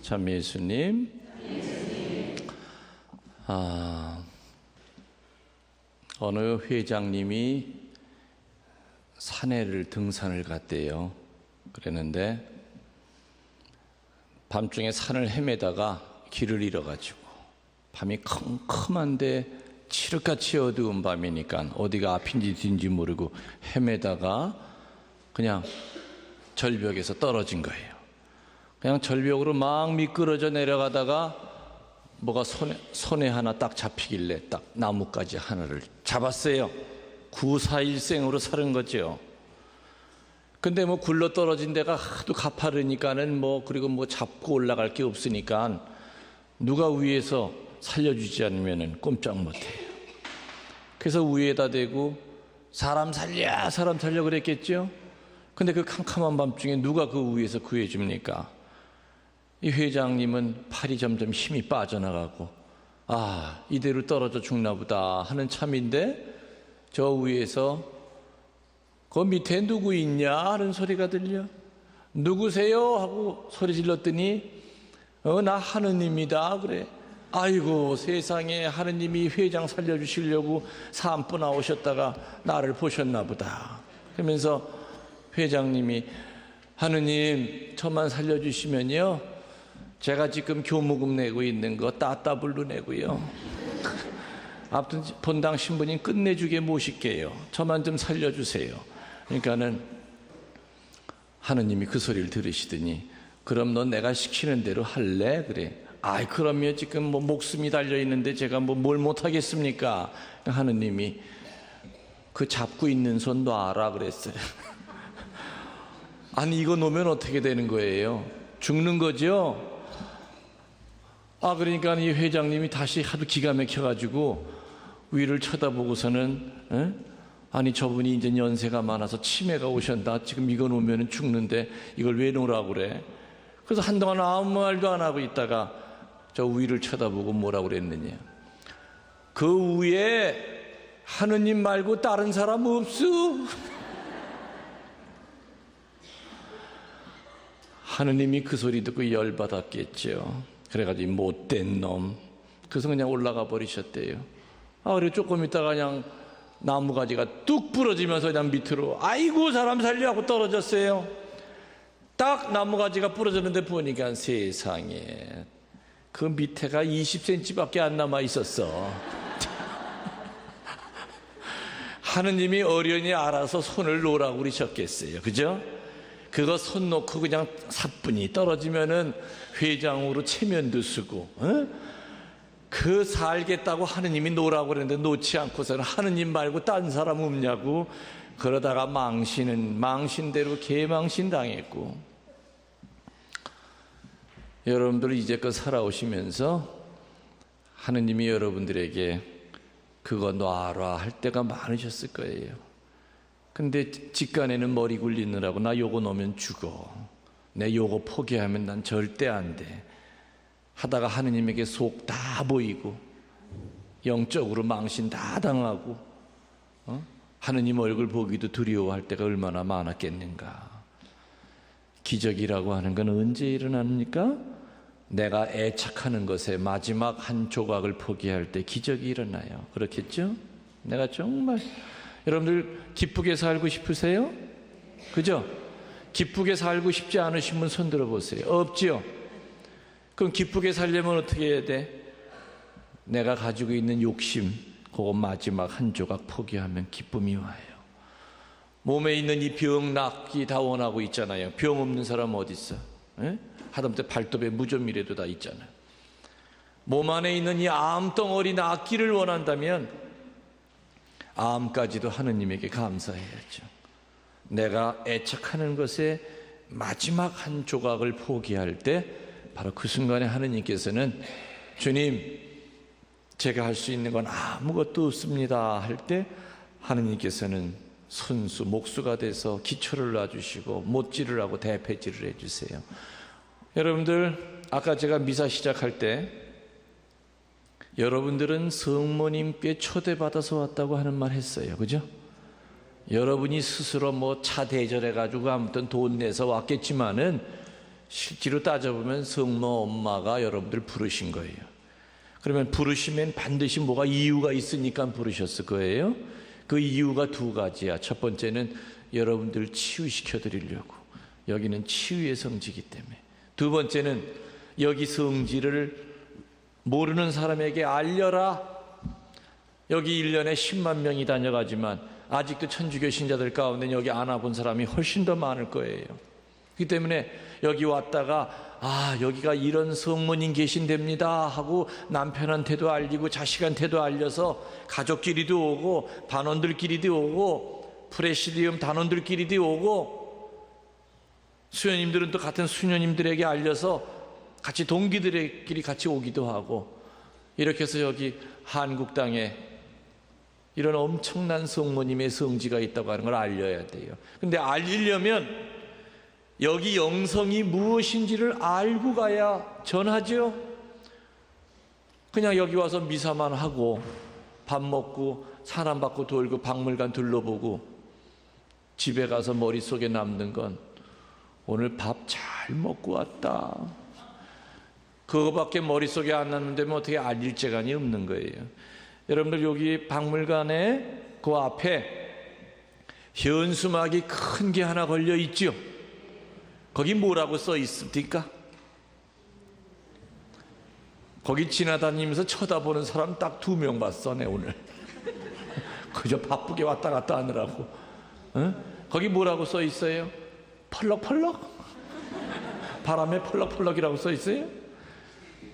참 예수님. 어느 회장님이 산에를 등산을 갔대요. 그랬는데 밤중에 산을 헤매다가 길을 잃어가지고 밤이 컴컴한데 칠흑같이 어두운 밤이니까 어디가 앞인지 뒤인지 모르고 헤매다가 그냥 절벽에서 떨어진 거예요. 그냥 절벽으로 막 미끄러져 내려가다가 뭐가 손에 하나 딱 잡히길래 딱 나뭇가지 하나를 잡았어요. 구사일생으로 사는 거죠. 근데 뭐 굴러 떨어진 데가 하도 가파르니까는 그리고 잡고 올라갈 게 없으니까 누가 위에서 살려주지 않으면은 꼼짝 못해요. 그래서 위에다 대고 사람 살려 그랬겠죠. 근데 그 캄캄한 밤중에 누가 그 위에서 구해줍니까? 이 회장님은 팔이 점점 힘이 빠져나가고 이대로 떨어져 죽나 보다 하는 참인데 저 위에서 그 밑에 누구 있냐 하는 소리가 들려. 누구세요? 하고 소리 질렀더니 나 하느님이다 그래. 아이고 세상에, 하느님이 회장 살려주시려고 산보 나오셨다가 나를 보셨나 보다. 그러면서 회장님이 하느님 저만 살려주시면요 제가 지금 교무금 내고 있는 거 따따블로 내고요 아무튼 본당 신부님 끝내주게 모실게요. 저만 좀 살려주세요. 그러니까는 하느님이 그 소리를 들으시더니 그럼 너 내가 시키는 대로 할래? 그래. 그럼요 지금 목숨이 달려있는데 제가 뭘 못하겠습니까? 하느님이 그 잡고 있는 손 놔라 그랬어요. 아니 이거 놓으면 어떻게 되는 거예요? 죽는 거죠? 그러니까 이 회장님이 다시 하도 기가 막혀가지고 위를 쳐다보고서는 아니 저분이 이제 연세가 많아서 치매가 오셨다. 지금 이거 놓으면 죽는데 이걸 왜 놓으라고 그래? 그래서 한동안 아무 말도 안 하고 있다가 저 위를 쳐다보고 뭐라고 그랬느냐. 그 위에 하느님 말고 다른 사람 없어. 하느님이 그 소리 듣고 열받았겠죠. 그래가지고 못된 놈. 그래서 그냥 올라가 버리셨대요. 그래 조금 있다가 그냥 나무가지가 뚝 부러지면서 그냥 밑으로 아이고 사람 살려 하고 떨어졌어요. 딱 나무가지가 부러졌는데 보니까 세상에 그 밑에가 20cm밖에 안 남아 있었어. 하느님이 어련히 알아서 손을 놓으라고 그러셨겠어요. 그죠? 그거 손 놓고 그냥 사뿐히 떨어지면은 회장으로 체면도 쓰고 그 살겠다고 하느님이 놓으라고 그랬는데 놓지 않고서는 하느님 말고 딴 사람 없냐고 그러다가 망신대로 개망신 당했고. 여러분들 이제껏 살아오시면서 하느님이 여러분들에게 그거 놔라 할 때가 많으셨을 거예요. 근데 직간에는 머리 굴리느라고 나 요거 놓으면 죽어, 내 요거 포기하면 난 절대 안 돼 하다가 하느님에게 속 다 보이고 영적으로 망신 다 당하고 하느님 얼굴 보기도 두려워할 때가 얼마나 많았겠는가. 기적이라고 하는 건 언제 일어납니까? 내가 애착하는 것에 마지막 한 조각을 포기할 때 기적이 일어나요. 그렇겠죠? 내가 정말 여러분들 기쁘게 살고 싶으세요? 그죠? 기쁘게 살고 싶지 않으신 분 손 들어보세요. 없죠? 그럼 기쁘게 살려면 어떻게 해야 돼? 내가 가지고 있는 욕심 그거 마지막 한 조각 포기하면 기쁨이 와요. 몸에 있는 이 병 낫기 다 원하고 있잖아요. 병 없는 사람 어디 있어? 하다못해 발톱에 무좀이라도 다 있잖아요. 몸 안에 있는 이 암덩어리 낫기를 원한다면 암까지도 하느님에게 감사해야죠. 내가 애착하는 것에 마지막 한 조각을 포기할 때 바로 그 순간에 하느님께서는 주님 제가 할 수 있는 건 아무것도 없습니다 할 때 하느님께서는 손수 목수가 돼서 기초를 놔주시고 못질을 하고 대패질을 해주세요. 여러분들 아까 제가 미사 시작할 때 여러분들은 성모님께 초대받아서 왔다고 하는 말 했어요. 그죠? 여러분이 스스로 차 대절해가지고 아무튼 돈 내서 왔겠지만은 실제로 따져보면 성모 엄마가 여러분들 부르신 거예요. 그러면 부르시면 반드시 뭐가 이유가 있으니까 부르셨을 거예요. 그 이유가 두 가지야. 첫 번째는 여러분들 치유시켜 드리려고. 여기는 치유의 성지이기 때문에. 두 번째는 여기 성지를 모르는 사람에게 알려라. 여기 1년에 10만 명이 다녀가지만 아직도 천주교 신자들 가운데 여기 안 와본 사람이 훨씬 더 많을 거예요. 그렇기 때문에 여기 왔다가 여기가 이런 성모님 계신답니다 하고 남편한테도 알리고 자식한테도 알려서 가족끼리도 오고 반원들끼리도 오고 프레시디움 단원들끼리도 오고 수녀님들은 또 같은 수녀님들에게 알려서 같이 동기들끼리 같이 오기도 하고 이렇게 해서 여기 한국 땅에 이런 엄청난 성모님의 성지가 있다고 하는 걸 알려야 돼요. 근데 알리려면 여기 영성이 무엇인지를 알고 가야 전하죠. 그냥 여기 와서 미사만 하고 밥 먹고 사람받고 돌고 박물관 둘러보고 집에 가서 머릿속에 남는 건 오늘 밥 잘 먹고 왔다. 그거밖에 머릿속에 안 남는데 어떻게 알릴 재간이 없는 거예요. 여러분들 여기 박물관에 그 앞에 현수막이 큰 게 하나 걸려 있죠. 거기 뭐라고 써 있습니까? 거기 지나다니면서 쳐다보는 사람 딱 2명 봤어, 내 오늘. 그저 바쁘게 왔다 갔다 하느라고. 거기 뭐라고 써 있어요? 펄럭펄럭? 바람에 펄럭펄럭이라고 써 있어요?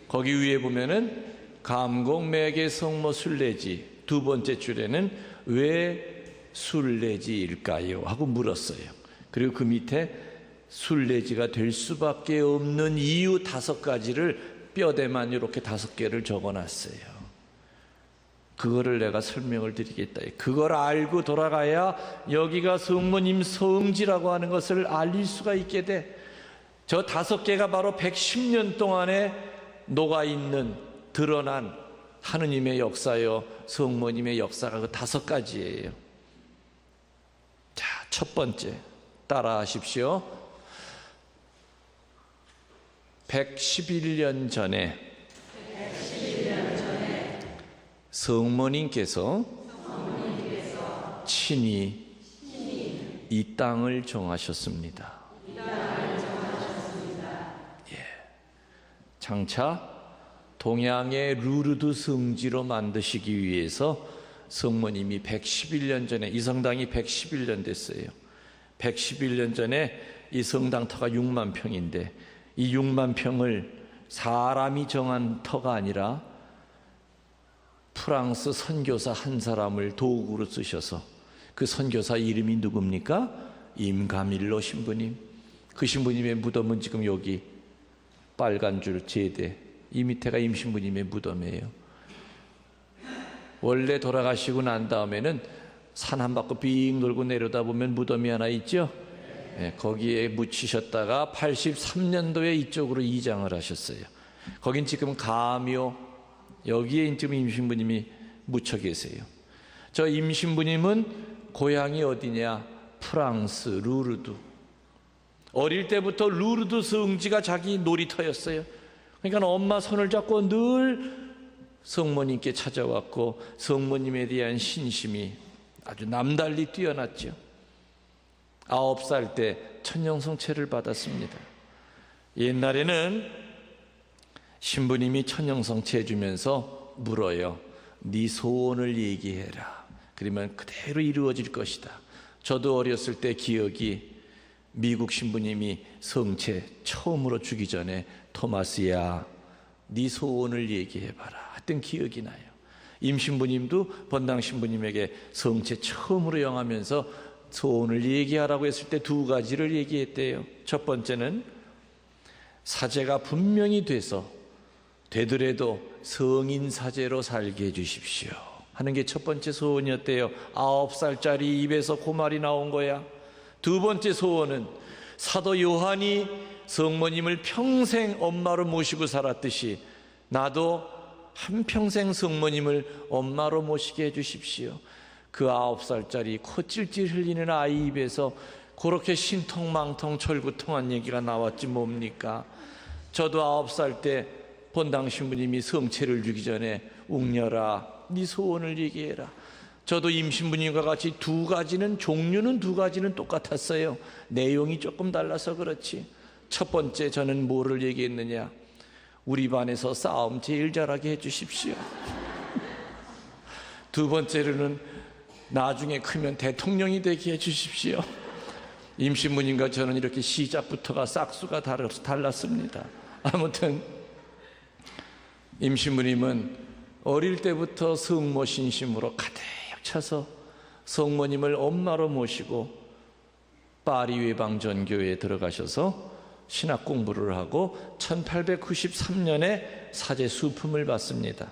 거기 위에 보면은 감공 매개 성모 순례지, 두 번째 줄에는 왜 순례지일까요? 하고 물었어요. 그리고 그 밑에 순례지가 될 수밖에 없는 이유 5가지를 뼈대만 이렇게 5개를 적어놨어요. 그거를 내가 설명을 드리겠다. 그걸 알고 돌아가야 여기가 성모님 성지라고 하는 것을 알릴 수가 있게 돼. 저 5개가 바로 110년 동안에 녹아있는 드러난 하느님의 역사요, 성모님의 역사가 그 5가지예요. 자, 첫 번째 따라 하십시오. 111년 전에 성모님께서 친히 이 땅을 정하셨습니다. 장차 동양의 루르드 성지로 만드시기 위해서 성모님이 111년 전에, 이 성당이 111년 됐어요. 111년 전에 이 성당 터가 6만 평인데 이 6만 평을 사람이 정한 터가 아니라 프랑스 선교사 한 사람을 도구로 쓰셔서, 그 선교사 이름이 누굽니까? 임가밀로 신부님. 그 신부님의 무덤은 지금 여기 빨간 줄 제대, 이 밑에가 임신부님의 무덤이에요. 원래 돌아가시고 난 다음에는 산 한 바퀴 빙 돌고 내려다 보면 무덤이 하나 있죠. 거기에 묻히셨다가 83년도에 이쪽으로 이장을 하셨어요. 거긴 지금 가묘, 여기에 지금 임신부님이 묻혀 계세요. 저 임신부님은 고향이 어디냐? 프랑스 루르드. 어릴 때부터 루르드 성지가 자기 놀이터였어요. 그러니까 엄마 손을 잡고 늘 성모님께 찾아왔고 성모님에 대한 신심이 아주 남달리 뛰어났죠. 9살 때 천년성체를 받았습니다. 옛날에는 신부님이 천년성체 해주면서 물어요. 네 소원을 얘기해라. 그러면 그대로 이루어질 것이다. 저도 어렸을 때 기억이, 미국 신부님이 성체 처음으로 주기 전에 토마스야, 네 소원을 얘기해봐라 했던 기억이 나요. 임신부님도 번당 신부님에게 성체 처음으로 영하면서 소원을 얘기하라고 했을 때 2가지를 얘기했대요. 첫 번째는 사제가 분명히 되더라도 성인 사제로 살게 해주십시오 하는 게 첫 번째 소원이었대요. 9살짜리 입에서 그 말이 나온 거야. 두 번째 소원은 사도 요한이 성모님을 평생 엄마로 모시고 살았듯이 나도 한평생 성모님을 엄마로 모시게 해주십시오. 그 9살짜리 코 찔찔 흘리는 아이 입에서 그렇게 신통망통 철구통한 얘기가 나왔지 뭡니까? 저도 9살 때 본당 신부님이 성체를 주기 전에 웅녀라 네 소원을 얘기해라. 저도 임신부님과 같이 종류는 두 가지는 똑같았어요. 내용이 조금 달라서 그렇지. 첫 번째 저는 뭐를 얘기했느냐? 우리 반에서 싸움 제일 잘하게 해주십시오. 두 번째로는 나중에 크면 대통령이 되게 해주십시오. 임신부님과 저는 이렇게 시작부터가 싹수가 달랐습니다. 아무튼 임신부님은 어릴 때부터 성모 신심으로 가득 차서 성모님을 엄마로 모시고 파리 외방전교회에 들어가셔서 신학 공부를 하고 1893년에 사제 수품을 받습니다.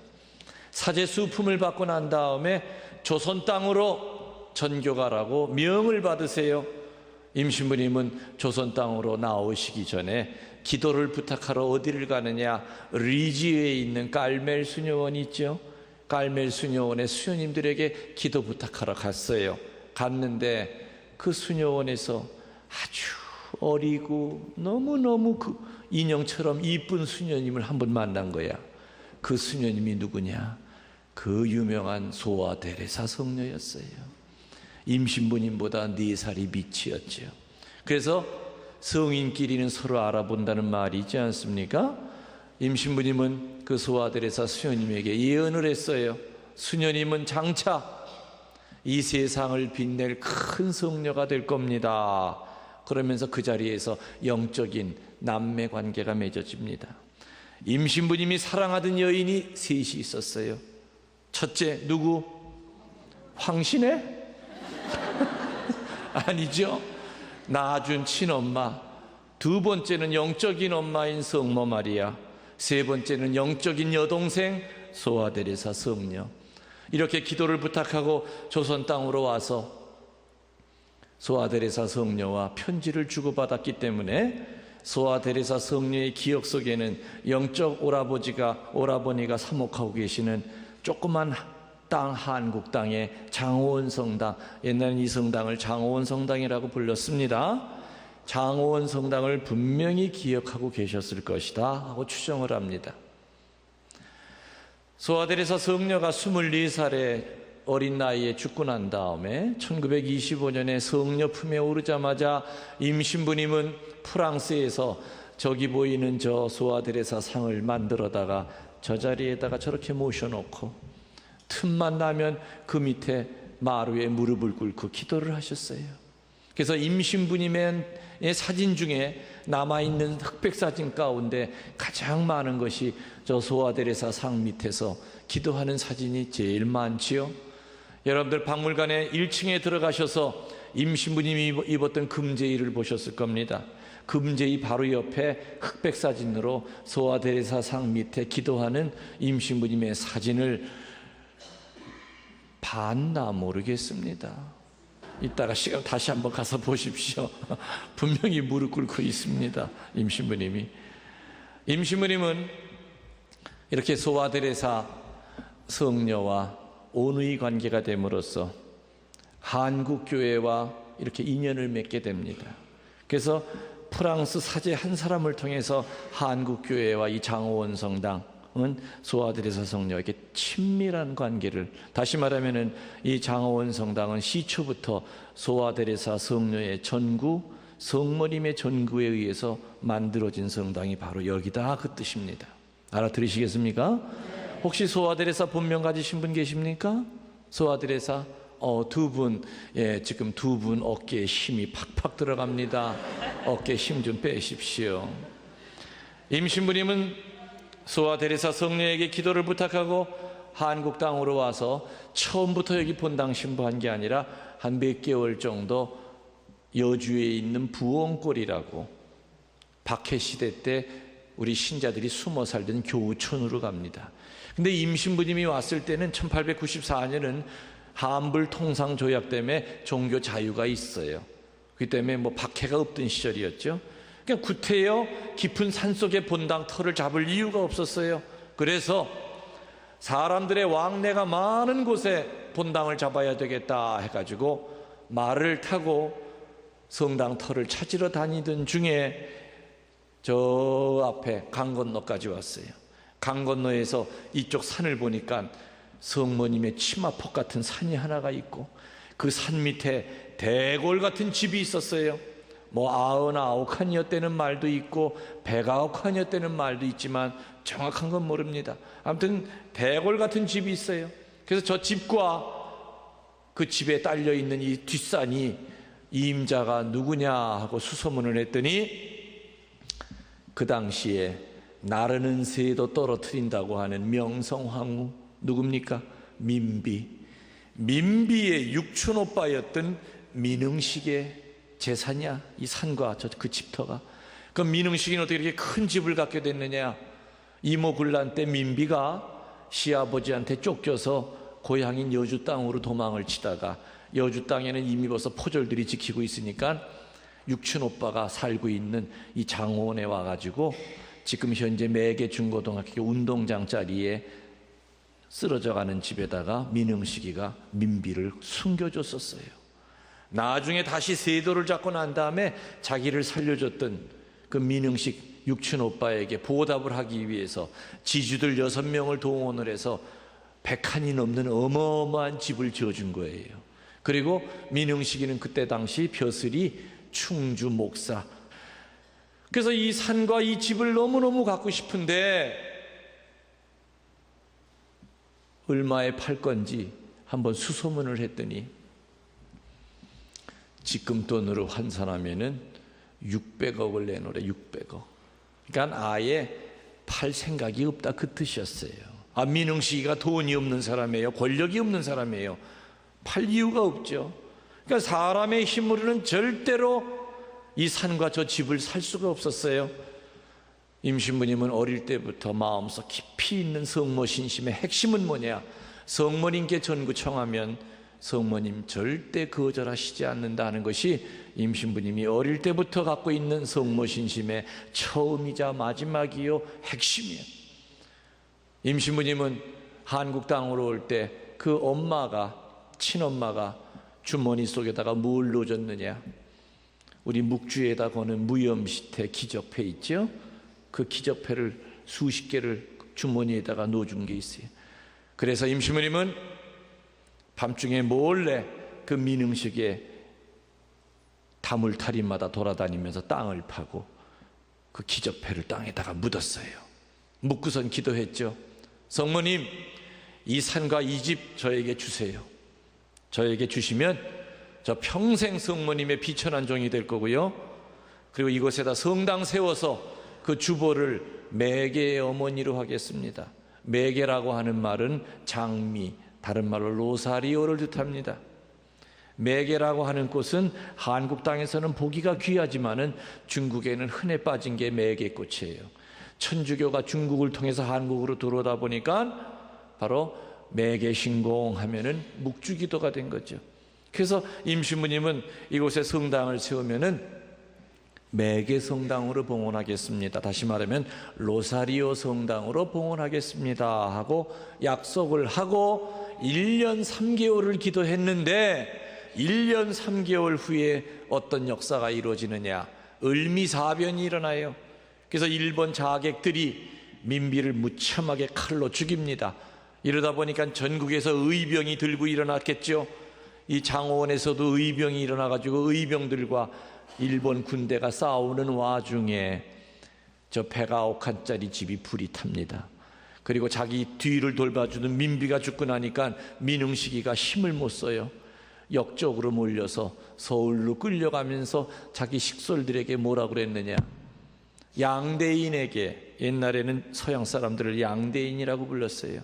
사제 수품을 받고 난 다음에 조선 땅으로 전교가라고 명을 받으세요. 임신부님은 조선 땅으로 나오시기 전에 기도를 부탁하러 어디를 가느냐? 리지에 있는 깔멜 수녀원 있죠? 깔멜 수녀원의 수녀님들에게 기도 부탁하러 갔어요. 갔는데 그 수녀원에서 아주 어리고 너무너무 그 인형처럼 이쁜 수녀님을 한 번 만난 거야. 그 수녀님이 누구냐? 그 유명한 소아 데레사 성녀였어요. 임신부님보다 4살이 밑이었죠. 그래서 성인끼리는 서로 알아본다는 말이 있지 않습니까? 임신부님은 그 소아 데레사 수녀님에게 예언을 했어요. 수녀님은 장차 이 세상을 빛낼 큰 성녀가 될 겁니다. 그러면서 그 자리에서 영적인 남매 관계가 맺어집니다. 임신부님이 사랑하던 여인이 셋이 있었어요. 첫째 누구? 황신혜? 아니죠. 낳아준 친엄마. 두 번째는 영적인 엄마인 성모 마리아. 세 번째는 영적인 여동생 소아 데레사 성녀. 이렇게 기도를 부탁하고 조선 땅으로 와서 소아 데레사 성녀와 편지를 주고받았기 때문에 소아 데레사 성녀의 기억 속에는 영적 오라버니가 사목하고 계시는 조그만 땅, 한국 땅의 장호원 성당, 옛날엔 이 성당을 장호원 성당이라고 불렀습니다. 장호원 성당을 분명히 기억하고 계셨을 것이다 하고 추정을 합니다. 소아 데레사 성녀가 24살에 어린 나이에 죽고 난 다음에 1925년에 성녀 품에 오르자마자 임신부님은 프랑스에서 저기 보이는 저 소아 데레사 상을 만들어다가 저 자리에다가 저렇게 모셔놓고 틈만 나면 그 밑에 마루에 무릎을 꿇고 기도를 하셨어요. 그래서 임신부님의 사진 중에 남아있는 흑백 사진 가운데 가장 많은 것이 저 소아 데레사 상 밑에서 기도하는 사진이 제일 많지요. 여러분들 박물관에 1층에 들어가셔서 임신부님이 입었던 금제의를 보셨을 겁니다. 금제의 바로 옆에 흑백 사진으로 소아 데레사 상 밑에 기도하는 임신부님의 사진을 봤나 모르겠습니다. 이따가 시간 다시 한번 가서 보십시오. 분명히 무릎 꿇고 있습니다. 임신부님이. 임신부님은 이렇게 소아 데레사 성녀와 온의 관계가 됨으로써 한국교회와 이렇게 인연을 맺게 됩니다. 그래서 프랑스 사제 한 사람을 통해서 한국교회와 이 장호원 성당은 소아 데레사 성녀에게 친밀한 관계를, 다시 말하면 이 장호원 성당은 시초부터 소아 데레사 성녀의 전구, 성모님의 전구에 의해서 만들어진 성당이 바로 여기다, 그 뜻입니다. 알아들으시겠습니까? 혹시 소아 데레사 본명 가지신 분 계십니까? 소아 데레사? 두 분, 지금 두 분 어깨에 힘이 팍팍 들어갑니다. 어깨 힘 좀 빼십시오. 임신부님은 소아 데레사 성녀에게 기도를 부탁하고 한국 땅으로 와서 처음부터 여기 본당 신부한 게 아니라 한 몇 개월 정도 여주에 있는 부엉골이라고 박해 시대 때 우리 신자들이 숨어 살던 교우촌으로 갑니다. 근데 임신부님이 왔을 때는 1894년은 한불 통상 조약 때문에 종교 자유가 있어요. 그 때문에 박해가 없던 시절이었죠. 그러니까 구태여 깊은 산속의 본당 터를 잡을 이유가 없었어요. 그래서 사람들의 왕래가 많은 곳에 본당을 잡아야 되겠다 해가지고 말을 타고 성당 터를 찾으러 다니던 중에 저 앞에 강 건너까지 왔어요. 강 건너에서 이쪽 산을 보니까 성모님의 치마폭 같은 산이 하나가 있고 그 산 밑에 대골 같은 집이 있었어요. 뭐 99칸이었다는 말도 있고 109칸이었다는 말도 있지만 정확한 건 모릅니다. 아무튼 대골 같은 집이 있어요. 그래서 저 집과 그 집에 딸려 있는 이 뒷산이 이 임자가 누구냐 하고 수소문을 했더니 그 당시에 나르는 새도 떨어뜨린다고 하는 명성황후, 누굽니까? 민비의 육촌 오빠였던 민흥식의 재산이야, 이 산과 그 집터가. 그럼 민흥식이는 어떻게 이렇게 큰 집을 갖게 됐느냐? 이모군란 때 민비가 시아버지한테 쫓겨서 고향인 여주 땅으로 도망을 치다가 여주 땅에는 이미 벌써 포졸들이 지키고 있으니까 육촌 오빠가 살고 있는 이 장호원에 와가지고 지금 현재 매개 중고등학교 운동장 자리에 쓰러져가는 집에다가 민흥식이가 민비를 숨겨줬었어요. 나중에 다시 세도를 잡고 난 다음에 자기를 살려줬던 그 민흥식 육촌 오빠에게 보답을 하기 위해서 지주들 6명을 동원을 해서 100칸이 넘는 어마어마한 집을 지어준 거예요. 그리고 민흥식이는 그때 당시 벼슬이 충주 목사. 그래서 이 산과 이 집을 너무너무 갖고 싶은데 얼마에 팔 건지 한번 수소문을 했더니 지금 돈으로 환산하면은 600억을 내놓으래. 600억. 그러니까 아예 팔 생각이 없다, 그 뜻이었어요. 민흥식이가 돈이 없는 사람이에요. 권력이 없는 사람이에요. 팔 이유가 없죠. 그러니까 사람의 힘으로는 절대로 이 산과 저 집을 살 수가 없었어요. 임신부님은 어릴 때부터 마음속 깊이 있는 성모 신심의 핵심은 뭐냐? 성모님께 전구 청하면 성모님 절대 거절하시지 않는다는 것이 임신부님이 어릴 때부터 갖고 있는 성모 신심의 처음이자 마지막이요 핵심이에요. 임신부님은 한국 땅으로 올 때 그 엄마가, 친엄마가 주머니 속에다가 뭘 넣어줬느냐? 우리 묵주에다 거는 무염시태 기적패 있죠? 그 기적패를 수십 개를 주머니에다가 넣어준 게 있어요. 그래서 임신부님은 밤중에 몰래 그 민흥식의 다물타리마다 돌아다니면서 땅을 파고 그 기적패를 땅에다가 묻었어요. 묻고선 기도했죠. 성모님, 이 산과 이 집 저에게 주세요. 저에게 주시면 저 평생 성모님의 비천한 종이 될 거고요. 그리고 이곳에다 성당 세워서 그 주보를 매개의 어머니로 하겠습니다. 매개라고 하는 말은 장미, 다른 말로 로사리오를 뜻합니다. 매개라고 하는 꽃은 한국 땅에서는 보기가 귀하지만은 중국에는 흔해 빠진 게 매개꽃이에요. 천주교가 중국을 통해서 한국으로 들어오다 보니까 바로 매개신공 하면은 묵주기도가 된 거죠. 그래서 임신부님은 이곳에 성당을 세우면은 매개 성당으로 봉헌하겠습니다. 다시 말하면 로사리오 성당으로 봉헌하겠습니다 하고 약속을 하고 1년 3개월을 기도했는데 1년 3개월 후에 어떤 역사가 이루어지느냐? 을미사변이 일어나요. 그래서 일본 자객들이 민비를 무참하게 칼로 죽입니다. 이러다 보니까 전국에서 의병이 들고 일어났겠죠. 이 장호원에서도 의병이 일어나가지고 의병들과 일본 군대가 싸우는 와중에 저 109칸짜리 집이 불이 탑니다. 그리고 자기 뒤를 돌봐주는 민비가 죽고 나니까 민흥식이가 힘을 못 써요. 역적으로 몰려서 서울로 끌려가면서 자기 식솔들에게 뭐라고 그랬느냐? 양대인에게, 옛날에는 서양 사람들을 양대인이라고 불렀어요.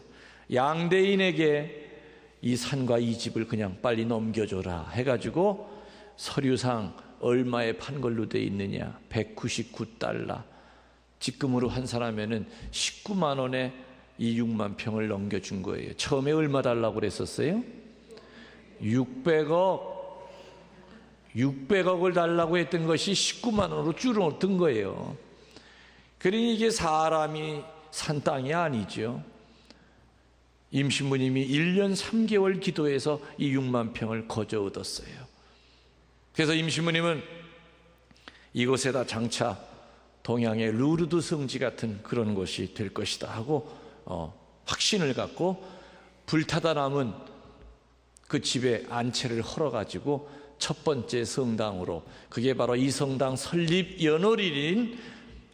양대인에게 이 산과 이 집을 그냥 빨리 넘겨줘라 해가지고 서류상 얼마에 판 걸로 돼 있느냐? 199달러. 지금으로 환산하면은 19만 원에 이 6만 평을 넘겨준 거예요. 처음에 얼마 달라고 그랬었어요? 600억을 달라고 했던 것이 19만 원으로 줄어든 거예요. 그러니 이게 사람이 산 땅이 아니죠. 임신부님이 1년 3개월 기도해서 이 6만 평을 거저 얻었어요. 그래서 임신부님은 이곳에다 장차 동양의 루르드 성지 같은 그런 곳이 될 것이다 하고 확신을 갖고 불타다 남은 그 집에 안채를 헐어가지고 첫 번째 성당으로, 그게 바로 이 성당 설립 연월일인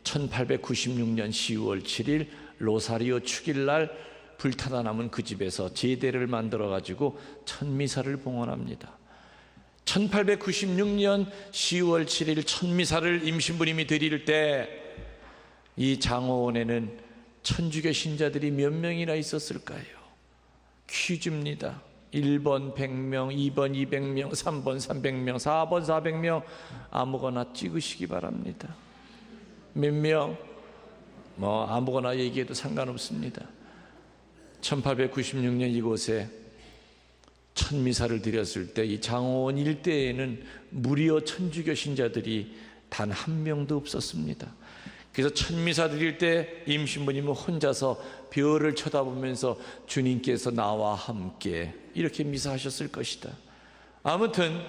1896년 10월 7일 로사리오 축일날 불타다 남은 그 집에서 제대를 만들어가지고 천미사를 봉헌합니다. 1896년 10월 7일 천미사를 임신부님이 드릴 때 이 장호원에는 천주교 신자들이 몇 명이나 있었을까요? 퀴즈입니다. 1번 100명, 2번 200명, 3번 300명, 4번 400명, 아무거나 찍으시기 바랍니다. 몇 명? 아무거나 얘기해도 상관없습니다. 1896년 이곳에 천미사를 드렸을 때 이 장호원 일대에는 무려 천주교 신자들이 단 한 명도 없었습니다. 그래서 천미사 드릴 때 임신부님은 혼자서 별을 쳐다보면서 주님께서 나와 함께 이렇게 미사하셨을 것이다. 아무튼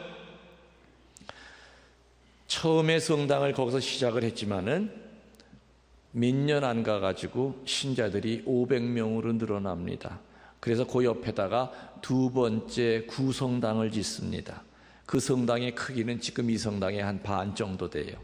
처음에 성당을 거기서 시작을 했지만은 몇 년 안 가가지고 신자들이 500명으로 늘어납니다. 그래서 그 옆에다가 두 번째 구성당을 짓습니다. 그 성당의 크기는 지금 이 성당의 한 반 정도 돼요.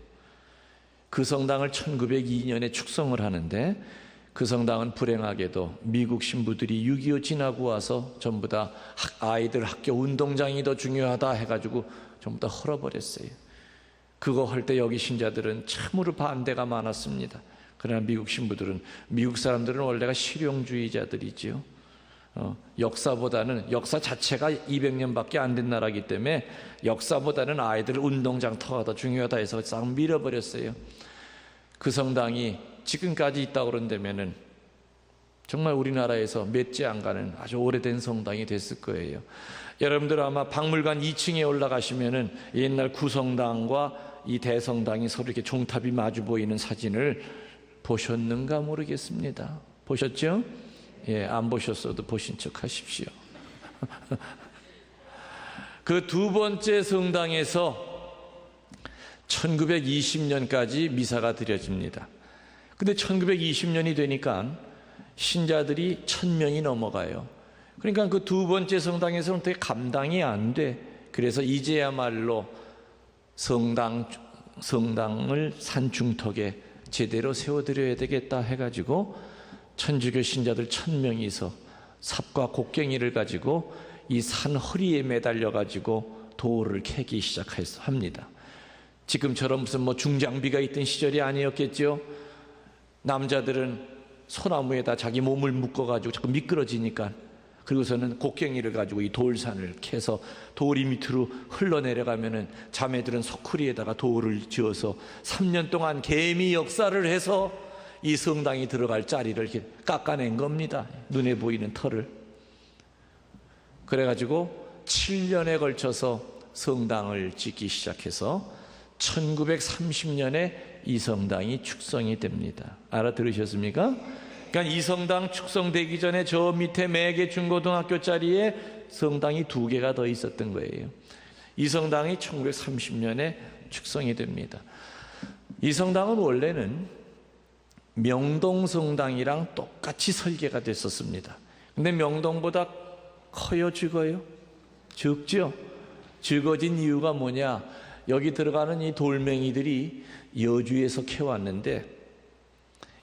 그 성당을 1902년에 축성을 하는데 그 성당은 불행하게도 미국 신부들이 6.25 지나고 와서 전부 다 아이들 학교 운동장이 더 중요하다 해가지고 전부 다 헐어버렸어요. 그거 할 때 여기 신자들은 참으로 반대가 많았습니다. 그러나 미국 신부들은, 미국 사람들은 원래가 실용주의자들이지요. 역사 자체가 200년밖에 안 된 나라이기 때문에 역사보다는 아이들 운동장 터가 더 중요하다 해서 싹 밀어버렸어요. 그 성당이 지금까지 있다고 그런다면은 정말 우리나라에서 몇 째 안 가는 아주 오래된 성당이 됐을 거예요. 여러분들 아마 박물관 2층에 올라가시면은 옛날 구성당과 이 대성당이 서로 이렇게 종탑이 마주 보이는 사진을 보셨는가 모르겠습니다. 보셨죠? 예, 안 보셨어도 보신 척 하십시오. 그 두 번째 성당에서 1920년까지 미사가 드려집니다. 근데 1920년이 되니까 신자들이 1000명이 넘어가요. 그러니까 그 두 번째 성당에서는 되게 감당이 안 돼. 그래서 이제야말로 성당을 산 중턱에 제대로 세워드려야 되겠다 해가지고 천주교 신자들 1000명이서 삽과 곡괭이를 가지고 이 산 허리에 매달려 가지고 돌을 캐기 시작합니다. 지금처럼 무슨 중장비가 있던 시절이 아니었겠죠. 남자들은 소나무에다 자기 몸을 묶어 가지고 자꾸 미끄러지니까, 그리고서는 곡괭이를 가지고 이 돌산을 캐서 돌이 밑으로 흘러내려가면은 자매들은 소쿠리에다가 돌을 지어서 3년 동안 개미 역사를 해서 이 성당이 들어갈 자리를 이렇게 깎아낸 겁니다. 눈에 보이는 털을. 그래가지고 7년에 걸쳐서 성당을 짓기 시작해서 1930년에 이 성당이 축성이 됩니다. 알아들으셨습니까? 그러니까 이 성당 축성되기 전에 저 밑에 매개 중고등학교 자리에 성당이 2개가 더 있었던 거예요. 이 성당이 1930년에 축성이 됩니다. 이 성당은 원래는 명동성당이랑 똑같이 설계가 됐었습니다. 근데 명동보다 커요, 적어요? 적죠? 적어진 이유가 뭐냐? 여기 들어가는 이 돌멩이들이 여주에서 캐왔는데,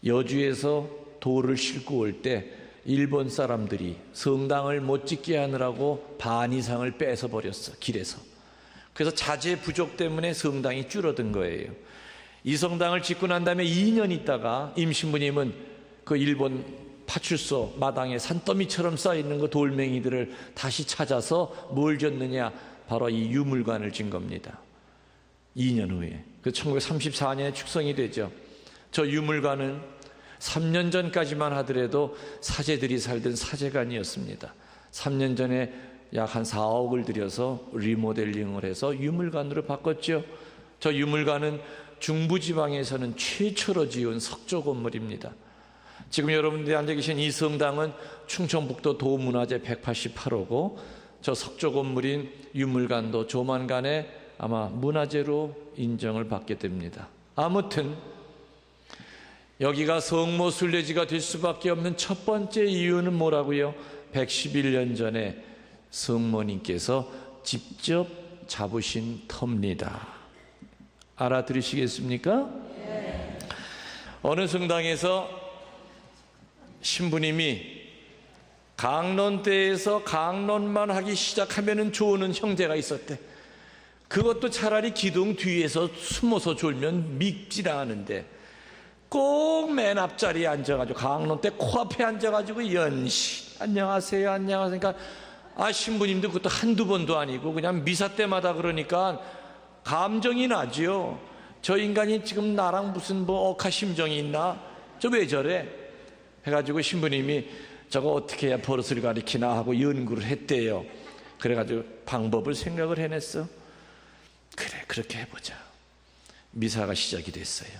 여주에서 돌을 싣고 올 때 일본 사람들이 성당을 못 짓게 하느라고 반 이상을 뺏어 버렸어, 길에서. 그래서 자재 부족 때문에 성당이 줄어든 거예요. 이 성당을 짓고 난 다음에 2년 있다가 임신부님은 그 일본 파출소 마당에 산더미처럼 쌓여있는 그 돌멩이들을 다시 찾아서 뭘 짓느냐, 바로 이 유물관을 짓 겁니다. 2년 후에. 그 1934년에 축성이 되죠. 저 유물관은 3년 전까지만 하더라도 사제들이 살던 사제관이었습니다. 3년 전에 약 한 4억을 들여서 리모델링을 해서 유물관으로 바꿨죠. 저 유물관은 중부지방에서는 최초로 지은 석조 건물입니다. 지금 여러분들이 앉아 계신 이 성당은 충청북도 도문화재 188호고 저 석조 건물인 유물관도 조만간에 아마 문화재로 인정을 받게 됩니다. 아무튼 여기가 성모 순례지가 될 수밖에 없는 첫 번째 이유는 뭐라고요? 111년 전에 성모님께서 직접 잡으신 터입니다. 알아들으시겠습니까? 네. 어느 성당에서 신부님이 강론대에서 강론만 하기 시작하면 좋은 형제가 있었대. 그것도 차라리 기둥 뒤에서 숨어서 졸면 믿질 않은데 꼭 맨 앞자리에 앉아가지고 강론대 코앞에 앉아가지고 연신 안녕하세요 안녕하세요. 그러니까 신부님도 그것도 한두 번도 아니고 그냥 미사 때마다 그러니까 감정이 나죠. 저 인간이 지금 나랑 무슨 뭐 억하심정이 있나? 저 왜 저래? 해가지고 신부님이 저거 어떻게 해야 버릇을 가리키나 하고 연구를 했대요. 그래가지고 방법을 생각을 해냈어. 그래, 그렇게 해보자. 미사가 시작이 됐어요.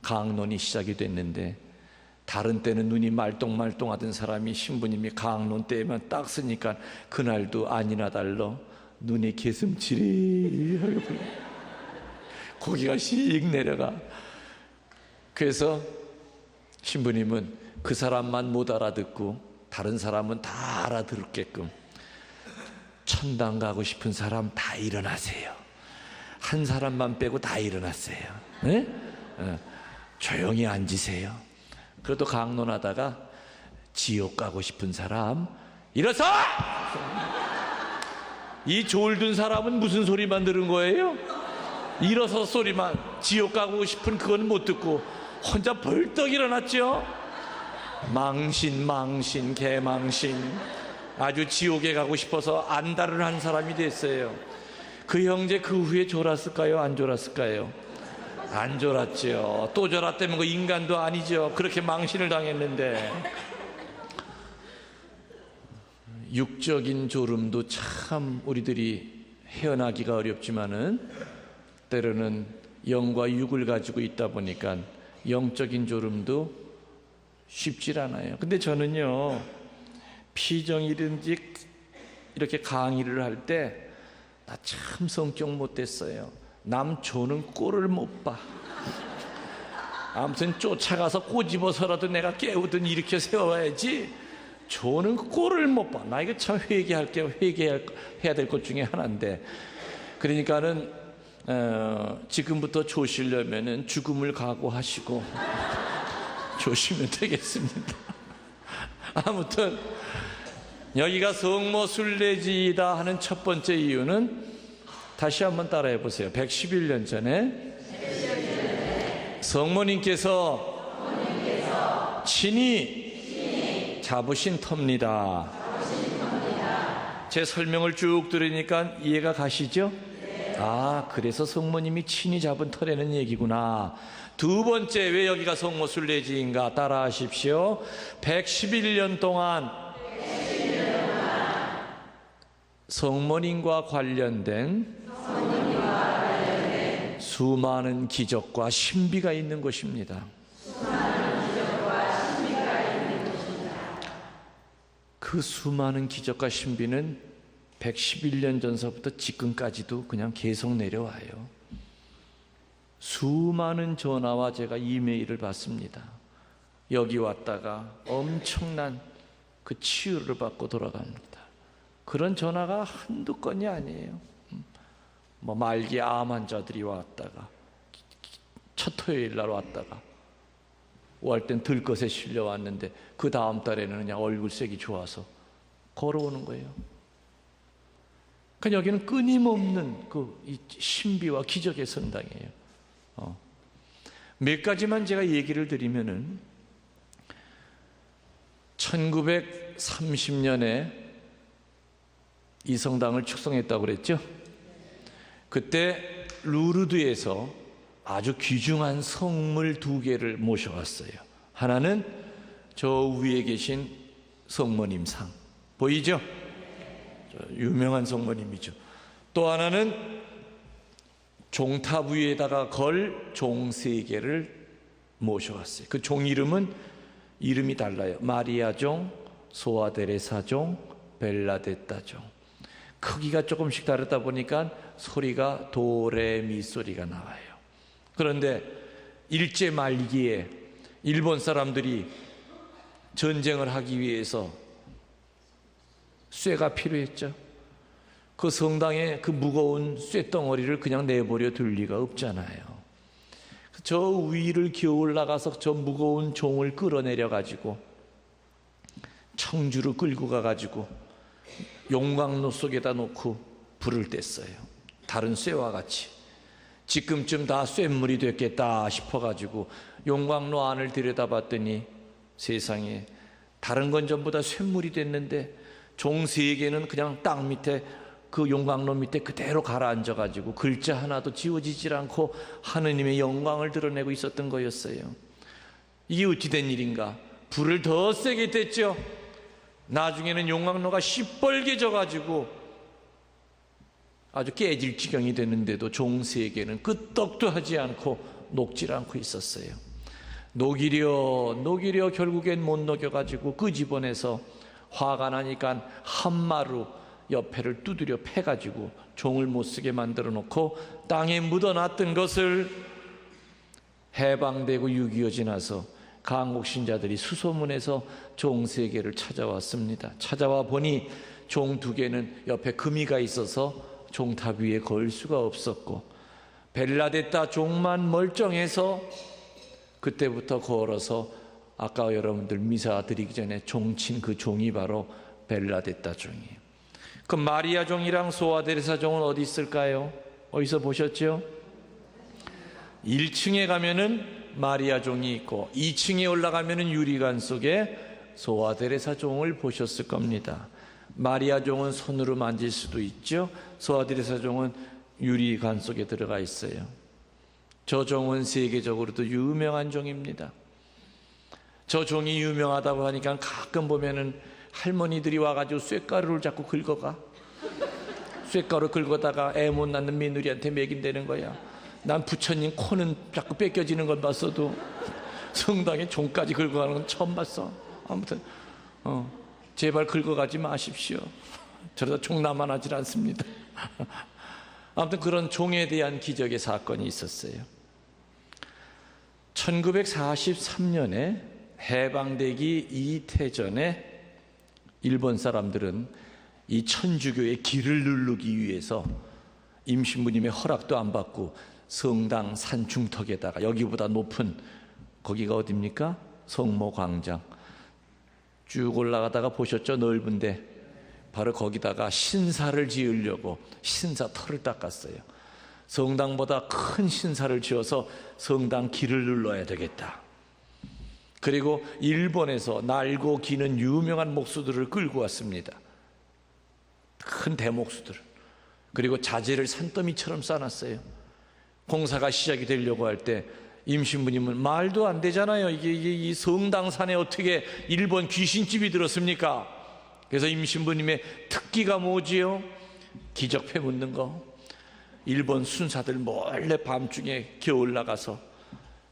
강론이 시작이 됐는데 다른 때는 눈이 말똥말똥하던 사람이 신부님이 강론 때에만 딱 쓰니까 그날도 아니나 달러 눈이 개슴치레 고기가 씩 내려가. 그래서 신부님은 그 사람만 못 알아듣고 다른 사람은 다 알아들게끔 천당 가고 싶은 사람 다 일어나세요. 한 사람만 빼고 다 일어났어요. 네? 조용히 앉으세요. 그래도 강론하다가 지옥 가고 싶은 사람 일어서! 이 졸든 사람은 무슨 소리만 들은 거예요? 일어서 소리만. 지옥 가고 싶은 그건 못 듣고 혼자 벌떡 일어났죠. 망신 개망신. 아주 지옥에 가고 싶어서 안달을 한 사람이 됐어요. 그 형제 그 후에 졸았을까요? 안 졸았을까요? 안 졸았죠. 또 졸았다면 그 인간도 아니죠. 그렇게 망신을 당했는데. 육적인 졸음도 참 우리들이 헤어나기가 어렵지만은 때로는 영과 육을 가지고 있다 보니까 영적인 졸음도 쉽질 않아요. 근데 저는요, 피정이든지 이렇게 강의를 할 때 나 참 성격 못됐어요. 남 조는 꼴을 못 봐. 아무튼 쫓아가서 꼬집어서라도 내가 깨우든 일으켜 세워야지 조는 꼴을 못 봐. 나 이거 참 회개해야 될 것 중에 하나인데, 그러니까는 지금부터 조시려면은 죽음을 각오하시고 조시면 되겠습니다. 아무튼 여기가 성모 순례지이다 하는 첫 번째 이유는 다시 한번 따라해 보세요. 111년 전에 성모님께서 친히 잡으신 터입니다. 제 설명을 쭉 들으니까 이해가 가시죠? 그래서 성모님이 친히 잡은 터라는 얘기구나. 두 번째, 왜 여기가 성모 순례지인가? 따라 하십시오. 111년 동안 성모님과 관련된 수많은 기적과 신비가 있는 것입니다. 그 수많은 기적과 신비는 111년 전서부터 지금까지도 그냥 계속 내려와요. 수많은 전화와 제가 이메일을 받습니다. 여기 왔다가 엄청난 그 치유를 받고 돌아갑니다. 그런 전화가 한두 건이 아니에요. 뭐 말기 암 환자들이 왔다가 첫 토요일 날 왔다가 올 땐 들것에 실려왔는데 그 다음 달에는 그냥 얼굴색이 좋아서 걸어오는 거예요. 그러니까 여기는 끊임없는 그 신비와 기적의 성당이에요. 몇 가지만 제가 얘기를 드리면은 1930년에 이 성당을 축성했다고 그랬죠. 그때 루르드에서 아주 귀중한 성물 두 개를 모셔왔어요. 하나는 저 위에 계신 성모님 상 보이죠? 유명한 성모님이죠. 또 하나는 종탑 위에다가 걸 종 세 개를 모셔왔어요. 그 종 이름이 달라요. 마리아 종, 소아 데레사 종, 벨라데타 종. 크기가 조금씩 다르다 보니까 소리가 도레미 소리가 나와요. 그런데 일제 말기에 일본 사람들이 전쟁을 하기 위해서 쇠가 필요했죠. 그 성당에 그 무거운 쇠덩어리를 그냥 내버려 둘 리가 없잖아요. 저 위를 기어 올라가서 저 무거운 종을 끌어내려 가지고 청주로 끌고 가가지고 용광로 속에다 놓고 불을 뗐어요. 다른 쇠와 같이. 지금쯤 다 쇳물이 됐겠다 싶어가지고 용광로 안을 들여다봤더니 세상에 다른 건 전부 다 쇳물이 됐는데 종 3개는 그냥 땅 밑에 그 용광로 밑에 그대로 가라앉아가지고 글자 하나도 지워지질 않고 하느님의 영광을 드러내고 있었던 거였어요. 이게 어찌된 일인가? 불을 더 세게 뗐죠. 나중에는 용광로가 시뻘개져가지고 아주 깨질 지경이 됐는데도 종 3개는 끄떡도 하지 않고 녹질 않고 있었어요. 녹이려 결국엔 못 녹여가지고 끄집어내서 화가 나니까 한마루 옆에를 두드려 패가지고 종을 못 쓰게 만들어 놓고 땅에 묻어놨던 것을 해방되고 6.25 지나서 강국 신자들이 수소문해서 종 3개를 찾아왔습니다. 찾아와 보니 종 2개는 옆에 금이가 있어서 종탑 위에 걸 수가 없었고 벨라데타 종만 멀쩡해서 그때부터 걸어서 아까 여러분들 미사 드리기 전에 종친 그 종이 바로 벨라데타 종이에요. 그 마리아 종이랑 소아데레사 종은 어디 있을까요? 어디서 보셨죠? 1층에 가면은 마리아 종이 있고 2층에 올라가면은 유리관 속에 소아데레사 종을 보셨을 겁니다. 마리아 종은 손으로 만질 수도 있죠. 소아데레사 종은 유리관 속에 들어가 있어요. 저 종은 세계적으로도 유명한 종입니다. 저 종이 유명하다고 하니까 가끔 보면은 할머니들이 와가지고 쇳가루를 자꾸 긁어가. 쇳가루 긁어다가 애 못 낳는 며느리한테 먹인다는 거야. 난 부처님 코는 자꾸 뺏겨지는 걸 봤어도 성당에 종까지 긁어가는 건 처음 봤어. 아무튼 제발 긁어가지 마십시오. 저러다 종 남아나질 않습니다. 아무튼 그런 종에 대한 기적의 사건이 있었어요. 1943년에 해방되기 이태전에 일본 사람들은 이 천주교의 길을 누르기 위해서 임신부님의 허락도 안 받고 성당 산중턱에다가 여기보다 높은 거기가 어딥니까? 성모광장 쭉 올라가다가 보셨죠? 넓은데 바로 거기다가 신사를 지으려고 신사터를 닦았어요. 성당보다 큰 신사를 지어서 성당 길을 눌러야 되겠다. 그리고 일본에서 날고 기는 유명한 목수들을 끌고 왔습니다. 큰 대목수들. 그리고 자재를 산더미처럼 싸놨어요. 공사가 시작이 되려고 할 때 임신부님은 말도 안 되잖아요. 이게 이 성당산에 어떻게 일본 귀신집이 들었습니까? 그래서 임신부님의 특기가 뭐지요? 기적패 묻는 거. 일본 순사들 몰래 밤중에 기어 올라가서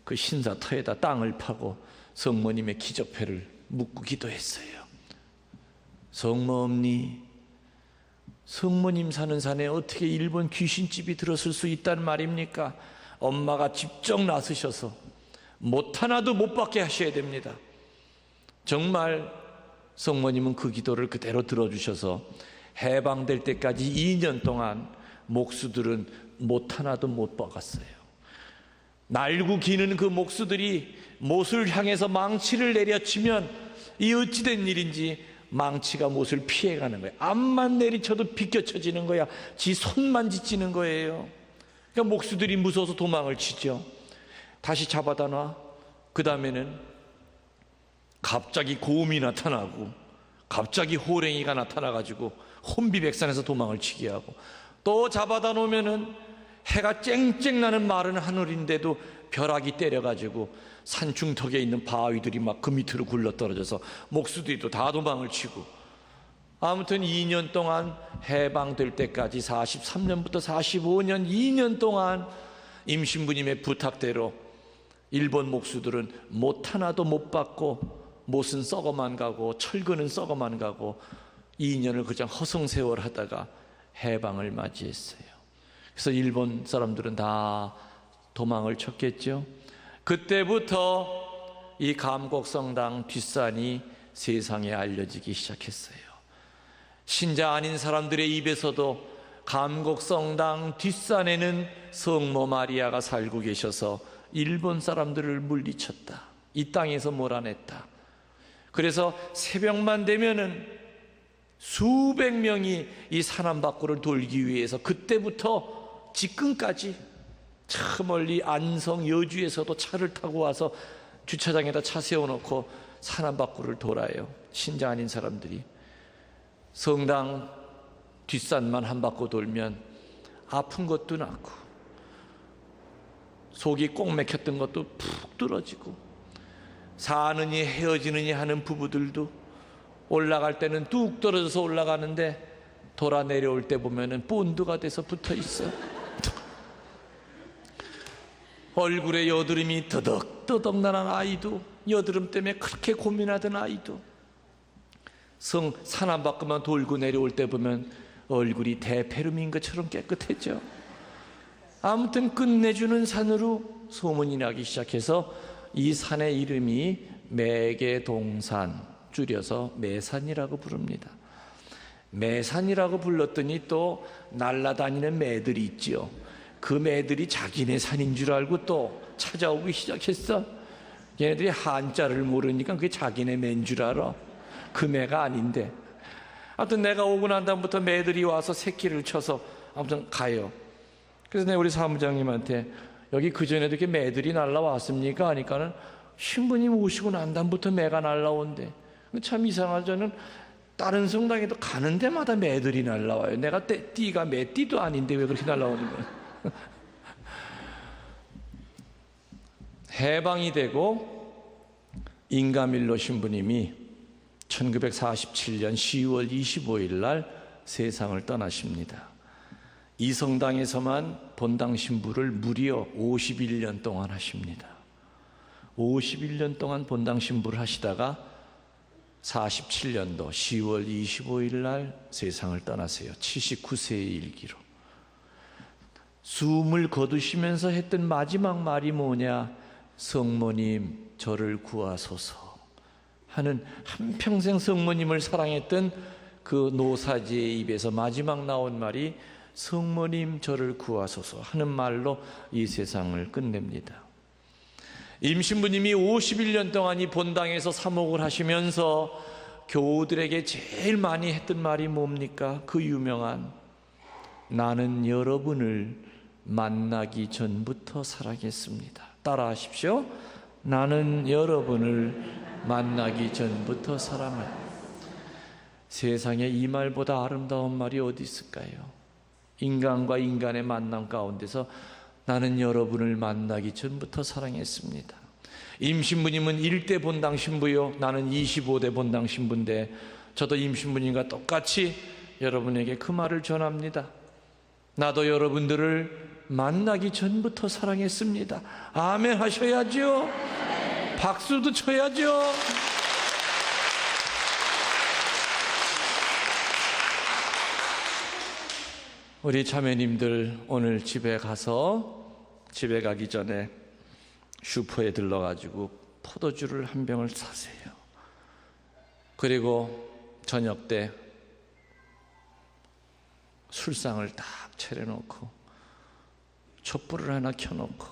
그 신사터에다 땅을 파고 성모님의 기적패를 묻고 기도했어요. 성모님, 성모님 사는 산에 어떻게 일본 귀신집이 들었을 수 있단 말입니까? 엄마가 직접 나서셔서 못 하나도 못 받게 하셔야 됩니다. 정말 성모님은 그 기도를 그대로 들어주셔서 해방될 때까지 2년 동안 목수들은 못 하나도 못 박았어요. 날고 기는 그 목수들이 못을 향해서 망치를 내려치면 이 어찌된 일인지 망치가 못을 피해가는 거예요. 앞만 내리쳐도 비껴쳐지는 거야. 지 손만 지치는 거예요. 그러니까 목수들이 무서워서 도망을 치죠. 다시 잡아다 놔. 그 다음에는 갑자기 곰이 나타나고 갑자기 호랭이가 나타나가지고 혼비백산해서 도망을 치게 하고 또 잡아다 놓으면은 해가 쨍쨍 나는 마른 하늘인데도 벼락이 때려가지고 산중턱에 있는 바위들이 막 그 밑으로 굴러떨어져서 목수들이 또 다 도망을 치고 아무튼 2년 동안 해방될 때까지 43년부터 45년 2년 동안 임신부님의 부탁대로 일본 목수들은 못 하나도 못 받고 못은 썩어만 가고 철근은 썩어만 가고 2년을 그냥 허송세월 하다가 해방을 맞이했어요. 그래서 일본 사람들은 다 도망을 쳤겠죠. 그때부터 이 감곡성당 뒷산이 세상에 알려지기 시작했어요. 신자 아닌 사람들의 입에서도 감곡성당 뒷산에는 성모 마리아가 살고 계셔서 일본 사람들을 물리쳤다, 이 땅에서 몰아냈다. 그래서 새벽만 되면은 수백 명이 이 산안 밖으로 돌기 위해서 그때부터 지금까지 저 멀리 안성 여주에서도 차를 타고 와서 주차장에다 차 세워놓고 산안 밖으로 돌아요. 신자 아닌 사람들이 성당 뒷산만 한 바퀴 돌면 아픈 것도 낫고 속이 꼭 막혔던 것도 푹 뚫어지고 사느니 헤어지느니 하는 부부들도 올라갈 때는 뚝 떨어져서 올라가는데 돌아 내려올 때 보면은 본드가 돼서 붙어 있어. 얼굴에 여드름이 더덕더덕 나는 아이도, 여드름 때문에 그렇게 고민하던 아이도 산 한 바퀴만 돌고 내려올 때 보면 얼굴이 대페름인 것처럼 깨끗해져. 아무튼 끝내주는 산으로 소문이 나기 시작해서 이 산의 이름이 매개동산, 줄여서 매산이라고 부릅니다. 매산이라고 불렀더니 또 날아다니는 매들이 있죠. 그 매들이 자기네 산인 줄 알고 또 찾아오기 시작했어. 얘네들이 한자를 모르니까 그게 자기네 매인 줄 알아. 그 매가 아닌데. 아무튼 내가 오고 난 다음부터 매들이 와서 새끼를 쳐서 아무튼 가요. 그래서 내가 우리 사무장님한테 여기 그전에도 이렇게 매들이 날라왔습니까? 하니까는 신부님 오시고 난 다음부터 매가 날라온대. 참 이상하죠. 저는 다른 성당에도 가는 데마다 매들이 날라와요. 내가 띠가 매띠도 아닌데 왜 그렇게 날라오는 거야? 해방이 되고 인가밀로 신부님이 1947년 10월 25일 날 세상을 떠나십니다. 이 성당에서만 본당 신부를 무려 51년 동안 하십니다. 51년 동안 본당 신부를 하시다가 47년도 10월 25일 날 세상을 떠나세요. 79세의 일기로. 숨을 거두시면서 했던 마지막 말이 뭐냐? 성모님 저를 구하소서 하는, 한평생 성모님을 사랑했던 그 노사지의 입에서 마지막 나온 말이 성모님 저를 구하소서 하는 말로 이 세상을 끝냅니다. 임신부님이 51년 동안 이 본당에서 사목을 하시면서 교우들에게 제일 많이 했던 말이 뭡니까? 그 유명한 나는 여러분을 만나기 전부터 사랑했습니다. 따라하십시오. 나는 여러분을 만나기 전부터 사랑합니다. 세상에 이 말보다 아름다운 말이 어디 있을까요? 인간과 인간의 만남 가운데서 나는 여러분을 만나기 전부터 사랑했습니다. 임신부님은 1대 본당 신부요, 나는 25대 본당 신부인데 저도 임신부님과 똑같이 여러분에게 그 말을 전합니다. 나도 여러분들을 만나기 전부터 사랑했습니다. 아멘 하셔야죠. 박수도 쳐야죠. 우리 자매님들 오늘 집에 가기 전에 슈퍼에 들러가지고 포도주를 한 병을 사세요. 그리고 저녁 때 술상을 딱 차려놓고 촛불을 하나 켜놓고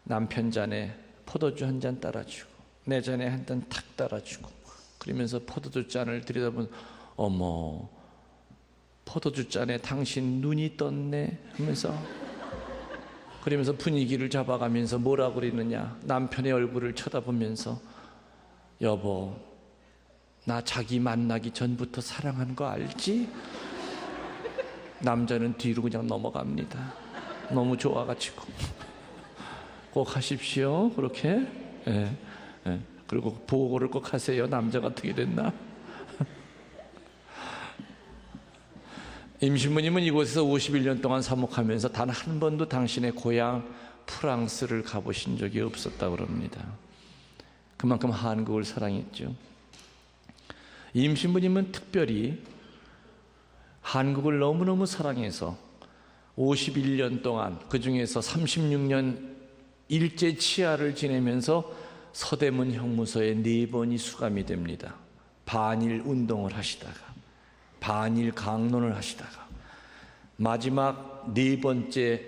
남편 잔에 포도주 한 잔 따라주고 내 잔에 한 잔 탁 따라주고 그러면서 포도주 잔을 들여다보면 어머 포도주 잔에 당신 눈이 떴네 하면서 그러면서 분위기를 잡아가면서 뭐라고 그러느냐, 남편의 얼굴을 쳐다보면서 여보 나 자기 만나기 전부터 사랑한 거 알지? 남자는 뒤로 그냥 넘어갑니다. 너무 좋아가지고. 꼭 하십시오 그렇게. 예, 예. 그리고 보고를 꼭 하세요. 남자가 어떻게 됐나. 임신부님은 이곳에서 51년 동안 사목하면서 단 한 번도 당신의 고향 프랑스를 가보신 적이 없었다고 합니다. 그만큼 한국을 사랑했죠. 임신부님은 특별히 한국을 너무너무 사랑해서 51년 동안 그 중에서 36년 일제 치하를 지내면서 서대문 형무소에 4번이 수감이 됩니다. 반일 운동을 하시다가 반일 강론을 하시다가 마지막 4번째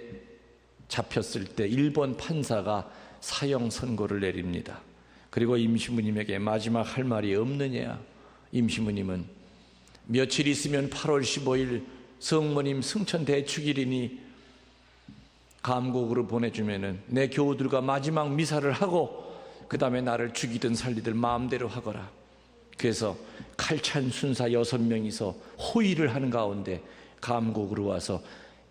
잡혔을 때 일본 판사가 사형 선고를 내립니다. 그리고 임시무님에게 마지막 할 말이 없느냐. 임시무님은 며칠 있으면 8월 15일 성모님 승천 대축일이니 감곡으로 보내주면은 내 교우들과 마지막 미사를 하고 그 다음에 나를 죽이든 살리든 마음대로 하거라. 그래서 칼찬 순사 6명이서 호의를 하는 가운데 감곡으로 와서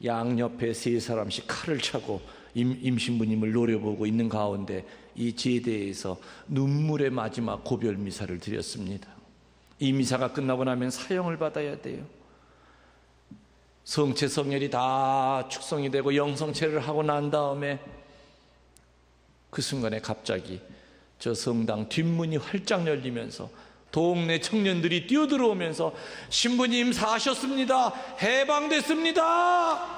양옆에 3사람씩 칼을 차고 임신부님을 노려보고 있는 가운데 이 제대에서 눈물의 마지막 고별 미사를 드렸습니다. 이 미사가 끝나고 나면 사형을 받아야 돼요. 성체 성혈이 다 축성이 되고 영성체를 하고 난 다음에 그 순간에 갑자기 저 성당 뒷문이 활짝 열리면서 동네 청년들이 뛰어들어오면서 신부님 사셨습니다. 해방됐습니다.